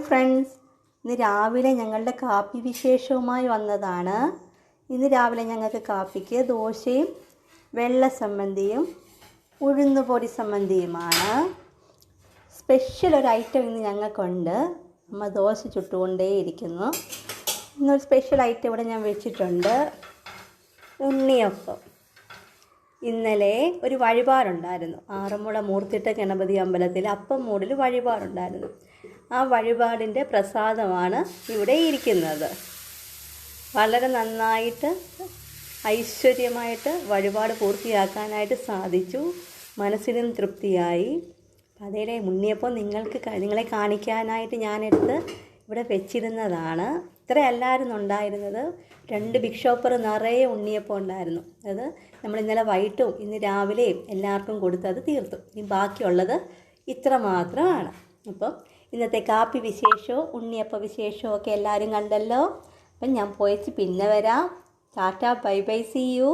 Friends, ഇന്ന് രാവിലെ ഞങ്ങളുടെ കാപ്പി വിശേഷവുമായി വന്നതാണ്. ഇന്ന് രാവിലെ ഞങ്ങൾക്ക് കാപ്പിക്ക് ദോശയും വെള്ള സമ്മന്തിയും ഉഴുന്നുപൊടി സമ്മന്തിയുമാണ്. സ്പെഷ്യൽ ഒരു ഐറ്റം ഇന്ന് ഞങ്ങൾക്കുണ്ട്. അമ്മ ദോശ ചുട്ടുകൊണ്ടേയിരിക്കുന്നു. ഇന്നൊരു സ്പെഷ്യൽ ഐറ്റം ഇവിടെ ഞാൻ വെച്ചിട്ടുണ്ട്, ഉണ്ണിയപ്പം. ഇന്നലെ ഒരു വഴിപാടുണ്ടായിരുന്നു. ആറന്മുള മൂർത്തിട്ട ഗണപതി അമ്പലത്തിൽ അപ്പം മൂടിൽ വഴിപാടുണ്ടായിരുന്നു. ആ വഴിപാടിൻ്റെ പ്രസാദമാണ് ഇവിടെ ഇരിക്കുന്നത്. വളരെ നന്നായിട്ട് ഐശ്വര്യമായിട്ട് വഴിപാട് പൂർത്തിയാക്കാനായിട്ട് സാധിച്ചു. മനസ്സിനും തൃപ്തിയായി. അതേ ഉണ്ണിയപ്പം നിങ്ങളെ കാണിക്കാനായിട്ട് ഞാനെടുത്ത് ഇവിടെ വെച്ചിരുന്നതാണ്. ഇത്രയല്ലായിരുന്നു ഉണ്ടായിരുന്നത്. 2 ബിഗ് ഷോപ്പർ നിറയെ ഉണ്ണിയപ്പം ഉണ്ടായിരുന്നു. അത് നമ്മൾ ഇന്നലെ വൈകിട്ടും ഇന്ന് രാവിലെയും എല്ലാവർക്കും കൊടുത്തത് തീർത്തു. ഇനി ബാക്കിയുള്ളത് ഇത്ര മാത്രമാണ്. അപ്പം ഇന്നത്തെ കാപ്പി വിശേഷവും ഉണ്ണിയപ്പ വിശേഷവും ഒക്കെ എല്ലാവരും കണ്ടല്ലോ. അപ്പം ഞാൻ പോയിച്ച് പിന്നെ വരാം. Tata, bye bye, see U.